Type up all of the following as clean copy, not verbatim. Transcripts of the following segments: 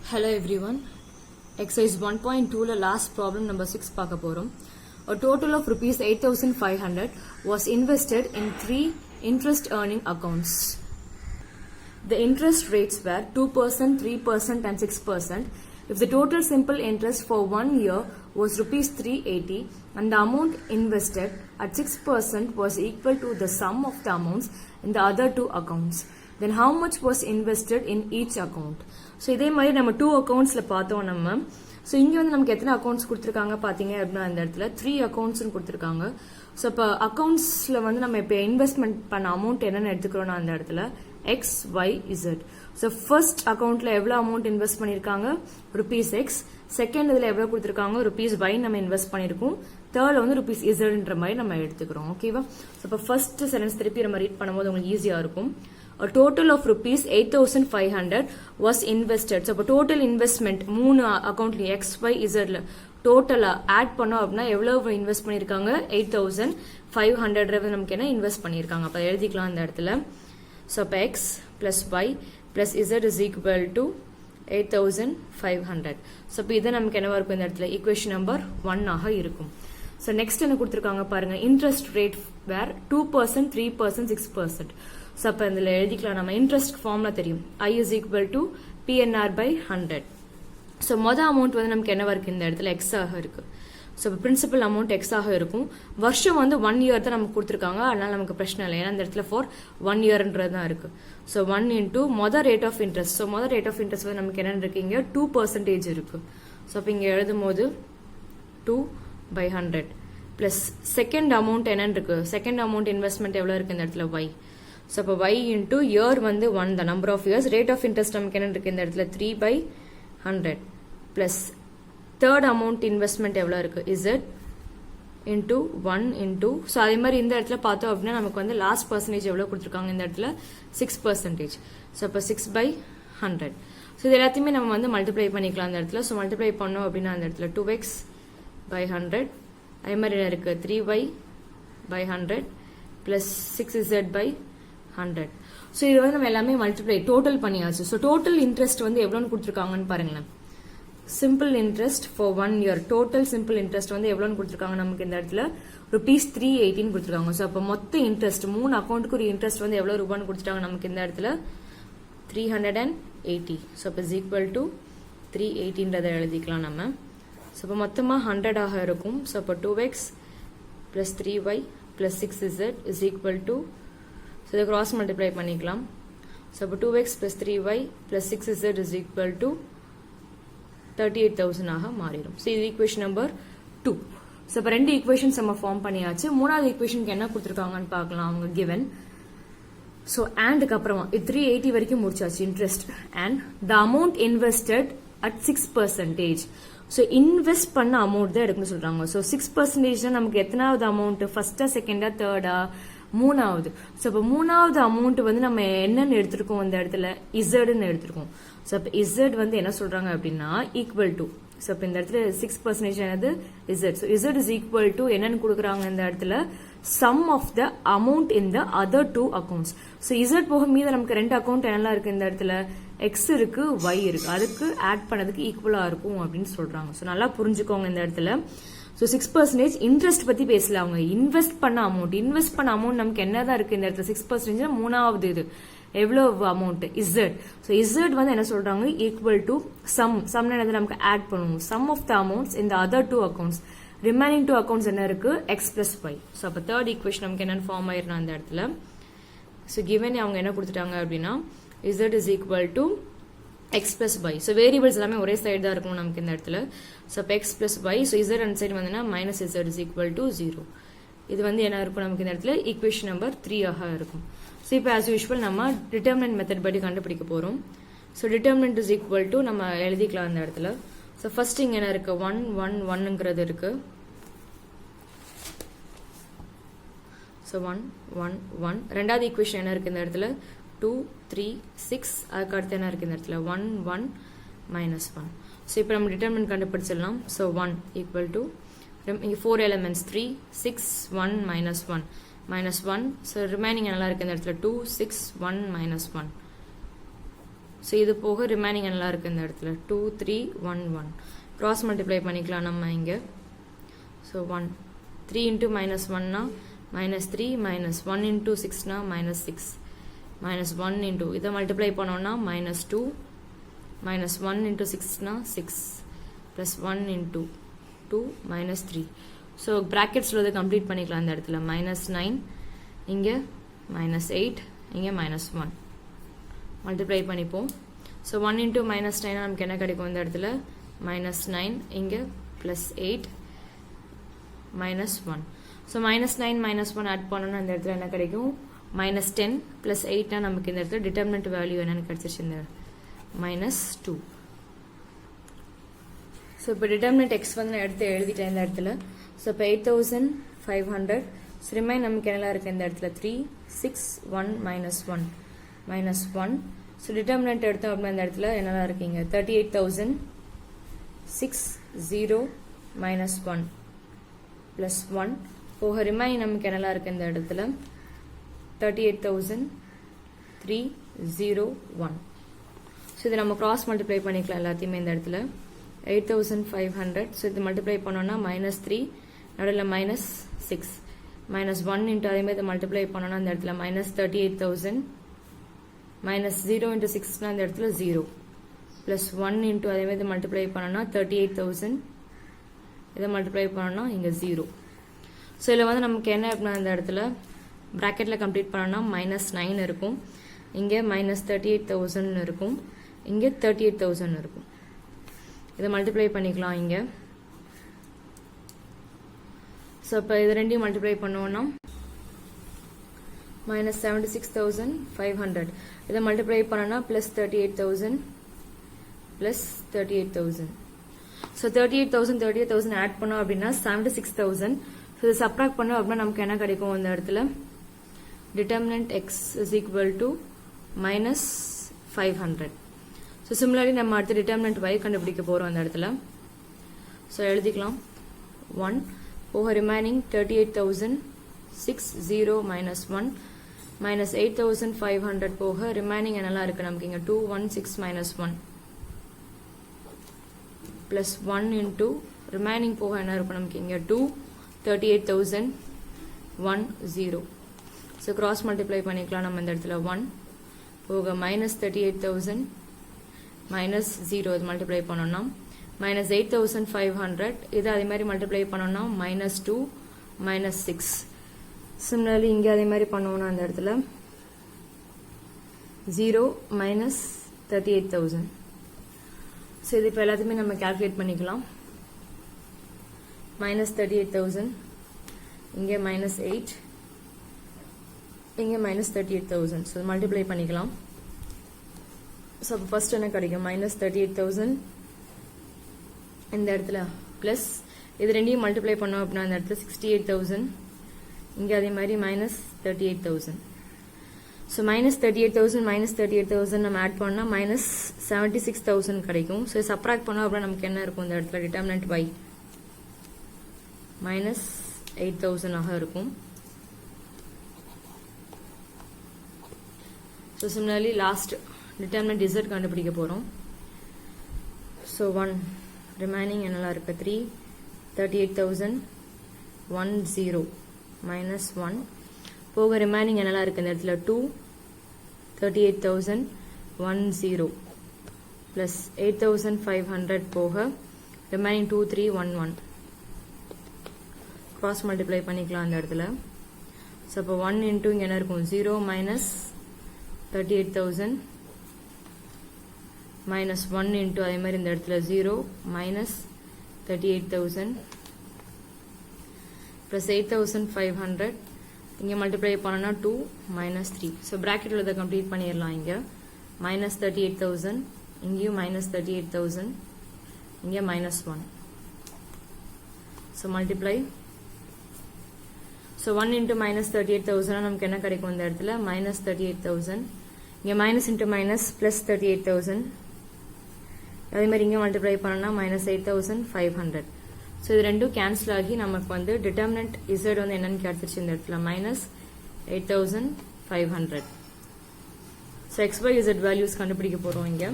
Hello everyone. Exercise 1.2 la last problem number 6 பார்க்க போறோம். A total of rupees 8,500 was invested in 3 interest earning accounts. The interest rates were 2%, 3% and 6%. If the total simple interest for 1 year was rupees 380 and the amount invested at 6% was equal to the sum of the amounts in the other two accounts, then how much was invested in each account? So இதே மாதிரி நம்ம 2 அக்கௌண்ட்ஸில் பார்த்தோம் நம்ம. So இங்கே வந்து நமக்கு எத்தனை accounts கொடுத்துருக்காங்க பார்த்தீங்க அப்படின்னா அந்த இடத்துல 3 அக்கௌண்ட்ஸ்னு கொடுத்துருக்காங்க. ஸோ இப்போ அக்கௌண்ட்ஸில் வந்து நம்ம இப்போ இன்வெஸ்ட்மெண்ட் பண்ண அமௌண்ட் என்னென்னு எடுத்துக்கிறோம்னா அந்த இடத்துல X Y Z. So first அக்கௌண்ட்டில் எவ்வளோ அமௌண்ட் இன்வெஸ்ட் பண்ணியிருக்காங்க ருபீஸ் எக்ஸ், செகண்ட் இதில் எவ்வளோ கொடுத்துருக்காங்க ருபீஸ் ஒய் நம்ம இன்வெஸ்ட் பண்ணியிருக்கோம், தேர்ட் வந்து ருபீஸ் இசட்ன்ற மாதிரி நம்ம எடுத்துக்கிறோம். ஓகேவா? ஸோ இப்போ ஃபர்ஸ்ட் சென்டென்ஸ் திருப்பி நம்ம ரீட் பண்ணும்போது உங்களுக்கு ஈஸியாக இருக்கும். A total of rupees 8,500 was invested. So, total investment 3 account X, Y, Z total add பண்ணோம் அப்படின்னா எவ்வளவு இன்வெஸ்ட் பண்ணியிருக்காங்க 8,500 நமக்கு என்ன இன்வெஸ்ட் பண்ணியிருக்காங்க. அப்போ எழுதிக்கலாம் அந்த இடத்துல. ஸோ அப்போ X plus Y plus Z is equal to 8,500. So இப்போ இதை நமக்கு என்னவா இருக்கும் இந்த இடத்துல ஈக்குவேஷன் நம்பர் 1 ஆக இருக்கும். ஸோ நெக்ஸ்ட் என்ன கொடுத்துருக்காங்க பாருங்க, இன்ட்ரெஸ்ட் ரேட் வேர் 2%, 3%, 6%. ஸோ அப்போ இதில் எழுதிக்கலாம் நம்ம இன்ட்ரெஸ்ட் ஃபார்ம்ல தெரியும் I is equal to PNR by 100. So மொதல் அமௌண்ட் வந்து நமக்கு என்னவா இருக்கு இந்த இடத்துல எக்ஸ் ஆக இருக்கு. ஸோ இப்போ பிரின்சிபல் அமௌண்ட் எக்ஸ் ஆக இருக்கும். வருஷம் வந்து 1 இயர் தான் நமக்கு கொடுத்துருக்காங்க, அதனால நமக்கு பிரச்சனை இல்லை, ஏன்னா இந்த இடத்துல ஃபார் 1 இயர்ன்றது தான் இருக்கு. ஸோ 1 இன்டூ மொதல் ரேட் ஆஃப் இன்ட்ரெஸ்ட். ஸோ மொதல் ரேட் ஆஃப் இன்ட்ரெஸ்ட் வந்து நமக்கு என்னன்னு இருக்கு இங்கே 2% இருக்கு. ஸோ அப்போ இங்கே எழுதும் போது 2/100 பிளஸ் செகண்ட் அமௌண்ட் என்னன்னு இருக்கு, செகண்ட் அமௌண்ட் இன்வெஸ்ட்மெண்ட் எவ்வளோ இருக்கு இந்த இடத்துல ஒய். ஸோ அப்போ ஒய் இன்டூ இயர் வந்து 1 the number of years, rate of interest நமக்கு என்ன இருக்கு இந்த இடத்துல 3/100 பிளஸ் தேர்ட் அமௌண்ட் இன்வெஸ்ட்மெண்ட் எவ்வளோ இருக்கு இசட் இன்டூ 1 இன்டூ. ஸோ அதே மாதிரி இந்த இடத்துல பார்த்தோம் அப்படின்னா நமக்கு வந்து லாஸ்ட் பர்சன்டேஜ் எவ்வளோ கொடுத்துருக்காங்க இந்த இடத்துல 6%. ஸோ அப்போ 6/100. ஸோ இது எல்லாத்தையுமே நம்ம வந்து மல்டிப்ளை பண்ணிக்கலாம் அந்த இடத்துல. ஸோ மல்டிப்ளை பண்ணோம் அப்படின்னா அந்த இடத்துல 2x/100, அதே மாதிரி என்ன இருக்கு 3y/100 பிளஸ் 6z/100. ஸோ இது வந்து நம்ம எல்லாமே மல்டிப்ளை டோட்டல் பண்ணியாச்சு. ஸோ டோட்டல் இன்ட்ரெஸ்ட் வந்து எவ்வளோன்னு கொடுத்துருக்காங்கன்னு பாருங்களேன். Simple interest for 1 year, total simple interest வந்து எவ்வளோன்னு கொடுத்துருக்காங்க நமக்கு இந்த இடத்துல ருபீஸ் 380 கொடுத்துருக்காங்க. ஸோ அப்போ மொத்த இன்ட்ரெஸ்ட் 3 அக்கௌண்ட்டுக்கு ஒரு இன்ட்ரெஸ்ட் வந்து எவ்வளோ ரூபான்னு கொடுத்துட்டாங்க நமக்கு இந்த இடத்துல 380. ஸோ அப்போ இஸ் ஈக்குவல் டு 380ன்றதை எழுதிக்கலாம் நம்ம. ஸோ இப்போ மொத்தமாக 100 ஆக இருக்கும். ஸோ அப்போ 2x plus 3y plus 6z is equal to, so இதை கிராஸ் மல்டிப்ளை பண்ணிக்கலாம். ஸோ அப்போ 2x plus 3y plus 6z is equal to 38,000 ஆக மாறிடும். ஸோ இது ஈக்குவேஷன் நம்பர் 2. ஸோ இப்போ 2 ஈக்குவேஷன்ஸ் நம்ம ஃபார்ம் பண்ணியாச்சு. மூணாவது ஈக்குவேஷனுக்கு என்ன கொடுத்துருக்காங்கன்னு பார்க்கலாம் அவங்க கிவன். ஸோ அண்டுக்கு அப்புறமா 380 வரைக்கும் முடிச்சாச்சு interest and the amount invested at 6%. So invest பண்ண அமௌண்ட் தான் எடுக்கணும்னு சொல்றாங்க. ஸோ 6% நமக்கு எத்தனாவது அமௌண்ட், ஃபர்ஸ்டா செகண்டா தேர்டா, மூணாவது. ஸோ இப்போ மூணாவது அமௌண்ட் வந்து நம்ம என்னன்னு எடுத்திருக்கோம் இந்த இடத்துல இசட்னு எடுத்திருக்கோம். ஸோ இப்போ இசட் வந்து என்ன சொல்றாங்க அப்படின்னா ஈக்குவல் டு, ஸோ இப்போ இந்த இடத்துல 6% என்னது Z. So Z is equal to என்னன்னு கொடுக்குறாங்க இந்த இடத்துல sum of the amount in the other 2 accounts. So Z போக மீது நமக்கு 2 அக்கௌண்ட் என்னெல்லாம் இருக்கு இந்த இடத்துல எக்ஸ் இருக்கு ஒய் இருக்கு, அதுக்கு ஆட் பண்ணதுக்கு ஈக்குவலா இருக்கும் அப்படின்னு சொல்றாங்க. ஸோ நல்லா புரிஞ்சுக்கோங்க இந்த இடத்துல. ஸோ 6% இன்ட்ரெஸ்ட் பத்தி பேசல, அவங்க இன்வெஸ்ட் பண்ண அமௌண்ட் நமக்கு என்னதான் இருக்கு இந்த இடத்துல 6%. மூணாவது இது எவ்வளவு அமௌண்ட் இசட். ஸோ இசட் வந்து என்ன சொல்றாங்க ஈக்குவல் டு சம் என்னது நமக்கு ஆட் பண்ணுவோம் சம் ஆஃப் த அமௌண்ட்ஸ் இந்த அதர் 2 அக்கௌண்ட்ஸ். ரிமைனிங் 2 அக்கௌண்ட்ஸ் என்ன இருக்கு எக்ஸ் பிளஸ் ஒய். ஸோ அப்போ தேர்ட் ஈக்குவேஷன் நமக்கு என்னன்னு ஃபார்ம் ஆயிரும் அந்த இடத்துல. ஸோ கிவன் அவங்க என்ன கொடுத்துட்டாங்க அப்படின்னா z is equal to x plus y. So variables எல்லாமே ஒரே சைடு தான் இருக்கும் நமக்கு இந்த இடத்துல. ஸோ அப்போ x plus y, so z அந்த சைடு வந்து minus z is equal to 0. இது வந்து என்ன இருக்கும் நமக்கு இந்த இடத்துல ஈக்குவேஷன் நம்பர் 3 ஆக இருக்கும். ஸோ இப்போ ஆஸ் யூஷுவல் நம்ம டிட்டர்மினன்ட் மெத்தட் படி கண்டுபிடிக்க போறோம். So determinant is equal to நம்ம எழுதிக்கலாம் இந்த இடத்துல. ஸோ ஃபர்ஸ்ட் இங்க என்ன இருக்கு 1 1 1ங்கிறது இருக்கு. ஸோ 1 1 1. ரெண்டாவது ஈக்குவேஷன் என்ன இருக்கு இந்த இடத்துல 2 3 6. அதுக்கு அடுத்து என்ன இருக்கு இந்த இடத்துல 1 1 minus 1. ஸோ இப்போ நம்ம டிட்டர்மினன்ட் கண்டுபிடிச்சிடலாம். So 1 equal to 4 elements 3 6 1 minus 1 minus 1. So remaining என்னெல்லாம் இருக்கு இந்த இடத்துல 2 6 1 minus 1. ஸோ இது போக ரிமைனிங் என்னலாம் இருக்குது இந்த இடத்துல 2 3 1 1 கிராஸ் மல்டிப்ளை பண்ணிக்கலாம் நம்ம இங்கே. ஸோ 1 3 இன்ட்டு மைனஸ் 1னா மைனஸ் 3 மைனஸ் 1 இன்ட்டு 6னா மைனஸ் 6 மைனஸ் 1 இன்ட்டு இதை மல்டிப்ளை பண்ணோன்னா மைனஸ் 2 மைனஸ் 1 இன்ட்டு 6னா 6 ப்ளஸ் 1 இன்ட்டு 2 மைனஸ் 3. ஸோ ப்ராக்கெட்ஸில் இதை கம்ப்ளீட் பண்ணிக்கலாம் இந்த இடத்துல மைனஸ் 9 இங்கே மைனஸ் 8 இங்கே மைனஸ் 1 மல்டிப்ளை பண்ணிப்போம். ஸோ 1 இன்ட்டு மைனஸ் 9 நமக்கு என்ன கிடைக்கும் இந்த இடத்துல மைனஸ் 9 இங்கே plus 8 minus 1. So minus 9 minus 1 add பண்ணோன்னா இந்த இடத்துல என்ன கிடைக்கும் மைனஸ் 10 ப்ளஸ் 8னா நமக்கு இந்த இடத்துல டிட்டர்மினன்ட் வேல்யூ என்னன்னு கிடைச்சிருச்சு இந்த மைனஸ் 2. ஸோ இப்போ டிட்டர்மினன்ட் எக்ஸ் வந்து நான் எடுத்து எழுதிட்டேன் இந்த இடத்துல. ஸோ இப்போ 8500 ரிமைன் நமக்கு என்னெல்லாம் இருக்குது இந்த இடத்துல 3 6 1 மைனஸ் 1 மைனஸ் 1. ஸோ டிட்டர்மினன்ட் எடுத்தோம் அப்படின்னா இந்த இடத்துல என்னெல்லாம் இருக்கீங்க 38,000 6 0 மைனஸ் 1 ப்ளஸ் 1 போக ரிமைன் நமக்கு என்னெல்லாம் இருக்குது இந்த இடத்துல 38,000 3 0 1. ஸோ இது நம்ம கிராஸ் மல்டிப்ளை பண்ணிக்கலாம் எல்லாத்தையுமே இந்த இடத்துல 8500. ஸோ இது மல்டிப்ளை பண்ணோன்னா மைனஸ் 3 நடுவில் மைனஸ் 6 மைனஸ் 1 இன்ட்டு அதேமாதிரி இதை மல்டிப்ளை பண்ணோன்னா இந்த இடத்துல மைனஸ் 38,000 மைனஸ் 0 இன்ட்டு 6னா இந்த இடத்துல 0 ப்ளஸ் 1 இன்ட்டு அதேமாதிரி இதை மல்டிப்ளை பண்ணோன்னா 38,000 இதை மல்டிப்ளை பண்ணோன்னா இங்கே 0. ஸோ இதில் வந்து நமக்கு என்ன அப்படின்னா இந்த இடத்துல ப்ராக்கெட்டில் கம்ப்ளீட் பண்ணோன்னா மைனஸ் 9 இருக்கும், இங்கே மைனஸ் 38,000 இருக்கும், இங்கே 38,000 இருக்கும். இதை மல்டிப்ளை பண்ணிக்கலாம் இங்கே. ஸோ இப்போ இது ரெண்டையும் மல்டிப்ளை பண்ணுவோன்னா மைனஸ் 76,500 இதை மல்டிப்ளை பண்ணோன்னா ப்ளஸ் 38,000 ப்ளஸ் 38,000. ஸோ 38,000 ஆட் பண்ணோம் அப்படின்னா 76,000. ஸோ இதை சப்ராக்ட் பண்ணோம் அப்படின்னா நமக்கு என்ன கிடைக்கும் இந்த இடத்துல determinant X is equal to minus 500. So similarly நம்ம அடுத்து டிட்டர்மினன்ட் y கண்டுபிடிக்க போகிறோம் அந்த இடத்துல. ஸோ எழுதிக்கலாம் 1 போக ரிமைனிங் 38,000 6 0 மைனஸ் 1 மைனஸ் 8,500 போக ரிமைனிங் என்னெல்லாம் இருக்குது நமக்கு இங்கே 2 1 6 மைனஸ் 1 ப்ளஸ் 1 இன்ட்டு ரிமைனிங் போக என்ன இருக்கும் நமக்கு இங்கே 2 38,000 1 0. ஸோ கிராஸ் மல்டிப்ளை பண்ணிக்கலாம் நம்ம இந்த இடத்துல 1 போக மைனஸ் 38,000 மைனஸ் 0 இது மல்டிப்ளை பண்ணோம்னா மைனஸ் 8,500 இது அதே மாதிரி மல்டிப்ளை பண்ணோம்னா மைனஸ் 2 மைனஸ் 6. சிமிலர்லி இங்கே அதே மாதிரி பண்ணுவோம்னா அந்த இடத்துல 0 மைனஸ் 38,000. ஸோ இது இப்போ எல்லாத்தையுமே நம்ம கால்குலேட் பண்ணிக்கலாம். மைனஸ் 38,000 இங்கே மைனஸ் 8 இங்கே மைனஸ் 38,000. ஸோ மல்டிப்ளை பண்ணிக்கலாம். ஸோ அப்போ ஃபர்ஸ்ட் என்ன கிடைக்கும் மைனஸ் 38,000 இந்த இடத்துல ப்ளஸ் இது ரெண்டையும் மல்டிப்ளை பண்ணோம் அப்படின்னா இந்த இடத்துல 68,000 இங்கே அதே மாதிரி மைனஸ் 38,000. ஸோ மைனஸ் 38,000 நம்ம ஆட் பண்ணால் மைனஸ் 76,000 கிடைக்கும். ஸோ சப்ராக்ட் பண்ணோம் அப்படின்னா நமக்கு என்ன இருக்கும் இந்த இடத்துல டிட்டர்மினன்ட் y மைனஸ் 8,000 ஆக இருக்கும். So similarly last determinant z கண்டுபிடிக்க போகிறோம். ஸோ 1 ரிமைனிங் என்னெல்லாம் இருக்குது 3 38,000 1 0 மைனஸ் 1 போக ரிமைனிங் என்னெல்லாம் இருக்குது இந்த இடத்துல 2 38,000 1 0 ப்ளஸ் 8,500 போக ரிமைனிங் 2 3 1 1 கிராஸ் மல்டிப்ளை பண்ணிக்கலாம் அந்த இடத்துல. ஸோ அப்போ 1 இன்ட்டு இங்கே என்ன இருக்கும் 0 மைனஸ் 38,000 மைனஸ் 1 இன்ட்டு அதே மாதிரி இந்த இடத்துல 0 மைனஸ் 38,000 ப்ளஸ் 8,500 இங்கே மல்டிப்ளை பண்ணோன்னா 2 மைனஸ் 3. ஸோ ப்ராக்கெட்டில் இதை கம்ப்ளீட் பண்ணிடலாம். இங்கே மைனஸ் 38,000 இங்கேயும் மைனஸ் 38,000 இங்கே minus 1. So multiply. So 1 into minus 38,000 நமக்கு என்ன கிடைக்கும் இந்த இடத்துல மைனஸ் 38,000 இங்கே மைனஸ் இன்ட்டு மைனஸ் ப்ளஸ் 38,000 அதே மாதிரி இங்கே மல்டிப்ளை பண்ணோன்னா மைனஸ் 8,500. ஸோ இது ரெண்டும் கேன்சல் ஆகி நமக்கு வந்து டிட்டர்மினன்ட் இசட் வந்து என்னன்னு கிடைச்சிருச்சு இந்த இடத்துல minus 8,500. So X by Z values கண்டுபிடிக்க போகிறோம் இங்கே.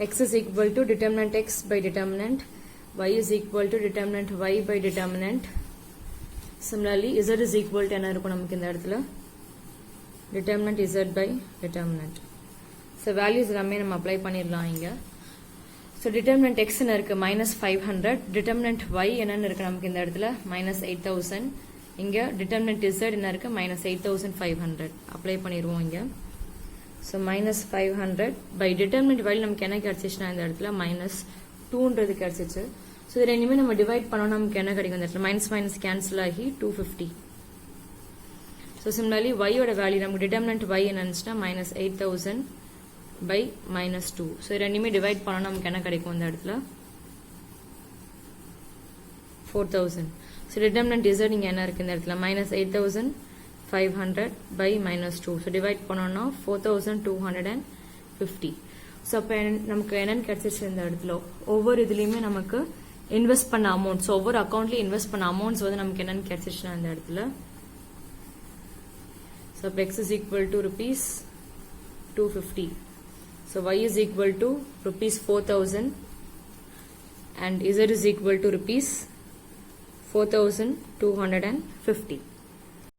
x is equal to determinant x by determinant, y is equal to determinant y by determinant. Similarly, z is equal to என்ன இருக்கும் நமக்கு இந்த இடத்துல determinant z by determinant. So values எல்லாமே நம்ம apply பண்ணிடலாம் இங்க. So determinant x என்ன இருக்கு -500, determinant y என்னன்னு இருக்கு நமக்கு இந்த இடத்துல -8000, இங்க determinant z என்ன இருக்கு -8500 apply பண்ணிடுவோம் இங்க. So -500 by determinant value நமக்கு என்ன கிடைச்சிச்சுனா இந்த இடத்துல -2ன்றது கிடைச்சிச்சு. So இது ரெண்டுமே நம்ம டிவைட் பண்ணோம்னா நமக்கு என்ன கிடைக்கும் இந்த இடத்துல மைனஸ் மைனஸ் கேன்சல் ஆகி 250. So similarly y ஓட வேல்யூ நமக்கு determinant y என்னன்னுச்சுனா -8000 by -2. So இது ரெண்டுமே டிவைட் பண்ணோம்னா நமக்கு என்ன கிடைக்கும் இந்த இடத்துல 4000. So determinant z இங்க என்ன இருக்கு இந்த இடத்துல -8500 by -2. So divide பண்ணோம்னா 4250. So அப்ப நமக்கு என்னன்னு கிடைச்சிச்சு இந்த இடத்துல ஒவ்வொரு இதுலயுமே நமக்கு இன்வெஸ்ட் பண்ண அமௌண்ட், ஒவ்வொரு அக்கௌண்ட்லயும் இன்வெஸ்ட் பண்ண அமௌண்ட்ஸ் வந்து நமக்கு என்னன்னு கிடைச்சிச்சுன்னா இந்த இடத்துல so x is equal to rupees 250. So y is equal to rupees 4000 and z is equal to rupees 4250.